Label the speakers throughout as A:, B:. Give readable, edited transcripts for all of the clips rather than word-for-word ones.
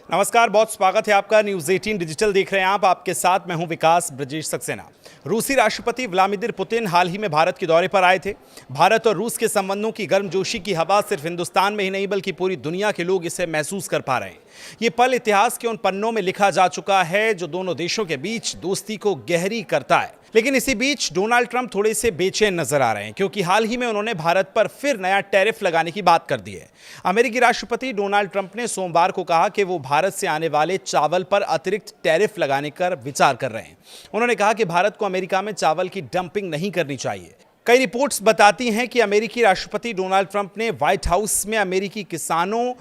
A: नमस्कार, बहुत स्वागत है आपका। न्यूज़ 18 डिजिटल देख रहे हैं आप। आपके साथ मैं हूं विकास ब्रजेश सक्सेना। रूसी राष्ट्रपति व्लादिमीर पुतिन हाल ही में भारत के दौरे पर आए थे। भारत और रूस के संबंधों की गर्मजोशी की हवा सिर्फ हिंदुस्तान में ही नहीं बल्कि पूरी दुनिया के लोग इसे महसूस कर पा रहे हैं। ये पल इतिहास के उन पन्नों में लिखा जा चुका है जो दोनों देशों के बीच दोस्ती को गहरी करता है। लेकिन इसी बीच डोनाल्ड ट्रंप थोड़े से बेचैन नजर आ रहे हैं क्योंकि हाल ही में उन्होंने भारत पर फिर नया टैरिफ लगाने की बात कर दी है। अमेरिकी राष्ट्रपति डोनाल्ड ट्रंप ने सोमवार को कहा कि वो भारत से आने वाले चावल पर अतिरिक्त टैरिफ लगाने का विचार कर रहे हैं। उन्होंने कहा कि भारत को अमेरिका में चावल की डंपिंग नहीं करनी चाहिए। कई रिपोर्ट्स बताती हैं कि अमेरिकी राष्ट्रपति डोनाल्ड ट्रंप ने व्हाइट हाउस में अमेरिकी किसानों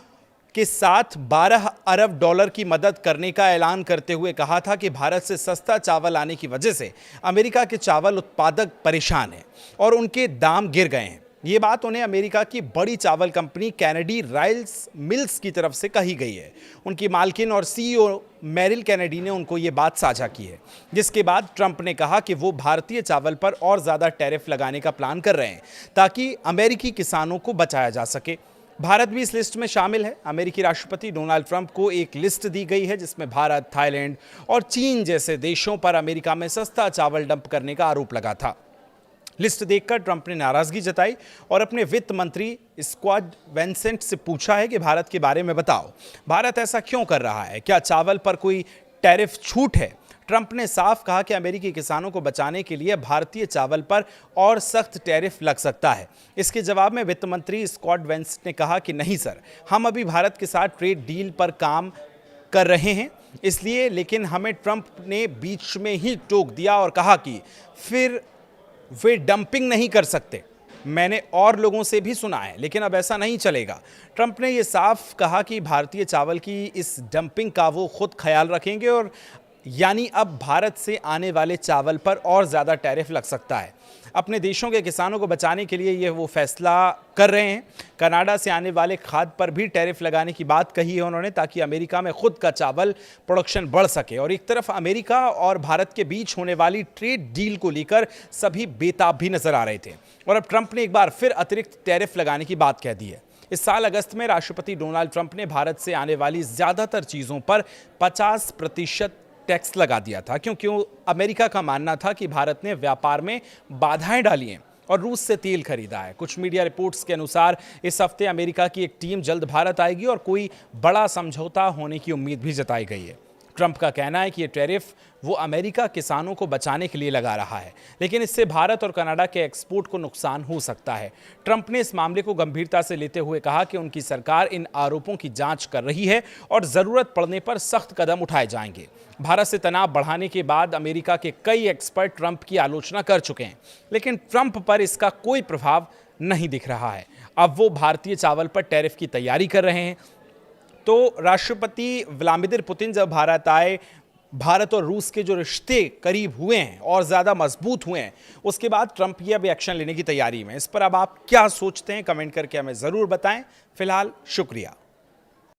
A: के साथ 12 अरब डॉलर की मदद करने का ऐलान करते हुए कहा था कि भारत से सस्ता चावल आने की वजह से अमेरिका के चावल उत्पादक परेशान हैं और उनके दाम गिर गए हैं। ये बात उन्हें अमेरिका की बड़ी चावल कंपनी कैनेडी राइस मिल्स की तरफ से कही गई है। उनकी मालकिन और सीईओ मेरिल कैनेडी ने उनको ये बात साझा की है, जिसके बाद ट्रंप ने कहा कि वो भारतीय चावल पर और ज़्यादा टैरिफ लगाने का प्लान कर रहे हैं ताकि अमेरिकी किसानों को बचाया जा सके। भारत भी इस लिस्ट में शामिल है। अमेरिकी राष्ट्रपति डोनाल्ड ट्रंप को एक लिस्ट दी गई है जिसमें भारत, थाईलैंड और चीन जैसे देशों पर अमेरिका में सस्ता चावल डंप करने का आरोप लगा था। लिस्ट देखकर ट्रंप ने नाराजगी जताई और अपने वित्त मंत्री स्कॉट बेसेंट से पूछा है कि भारत के बारे में बताओ, भारत ऐसा क्यों कर रहा है, क्या चावल पर कोई टैरिफ छूट है? ट्रंप ने साफ कहा कि अमेरिकी किसानों को बचाने के लिए भारतीय चावल पर और सख्त टैरिफ लग सकता है। इसके जवाब में वित्त मंत्री स्कॉट बेसेंट ने कहा कि नहीं सर, हम अभी भारत के साथ ट्रेड डील पर काम कर रहे हैं इसलिए, लेकिन हमें ट्रंप ने बीच में ही टोक दिया और कहा कि फिर वे डंपिंग नहीं कर सकते। मैंने और लोगों से भी सुना है, लेकिन अब ऐसा नहीं चलेगा। ट्रंप ने यह साफ कहा कि भारतीय चावल की इस डंपिंग का वो खुद ख्याल रखेंगे और यानी अब भारत से आने वाले चावल पर और ज़्यादा टैरिफ लग सकता है। अपने देशों के किसानों को बचाने के लिए ये वो फैसला कर रहे हैं। कनाडा से आने वाले खाद पर भी टैरिफ लगाने की बात कही है उन्होंने, ताकि अमेरिका में खुद का चावल प्रोडक्शन बढ़ सके। और एक तरफ अमेरिका और भारत के बीच होने वाली ट्रेड डील को लेकर सभी बेताब भी नजर आ रहे थे और अब ट्रंप ने एक बार फिर अतिरिक्त टैरिफ लगाने की बात कह दी है। इस साल अगस्त में राष्ट्रपति डोनाल्ड ट्रंप ने भारत से आने वाली ज़्यादातर चीज़ों पर 50% टैक्स लगा दिया था क्योंकि अमेरिका का मानना था कि भारत ने व्यापार में बाधाएं डाली हैं और रूस से तेल खरीदा है। कुछ मीडिया रिपोर्ट्स के अनुसार इस हफ्ते अमेरिका की एक टीम जल्द भारत आएगी और कोई बड़ा समझौता होने की उम्मीद भी जताई गई है। ट्रंप का कहना है कि ये टैरिफ वो अमेरिका किसानों को बचाने के लिए लगा रहा है, लेकिन इससे भारत और कनाडा के एक्सपोर्ट को नुकसान हो सकता है। ट्रंप ने इस मामले को गंभीरता से लेते हुए कहा कि उनकी सरकार इन आरोपों की जांच कर रही है और ज़रूरत पड़ने पर सख्त कदम उठाए जाएंगे। भारत से तनाव बढ़ाने के बाद अमेरिका के कई एक्सपर्ट ट्रंप की आलोचना कर चुके हैं, लेकिन ट्रंप पर इसका कोई प्रभाव नहीं दिख रहा है। अब वो भारतीय चावल पर टैरिफ की तैयारी कर रहे हैं। तो राष्ट्रपति व्लादिमीर पुतिन जब भारत आए, भारत और रूस के जो रिश्ते करीब हुए हैं और ज़्यादा मजबूत हुए हैं, उसके बाद ट्रंप ये अब एक्शन लेने की तैयारी में। इस पर अब आप क्या सोचते हैं, कमेंट करके हमें ज़रूर बताएं। फिलहाल शुक्रिया।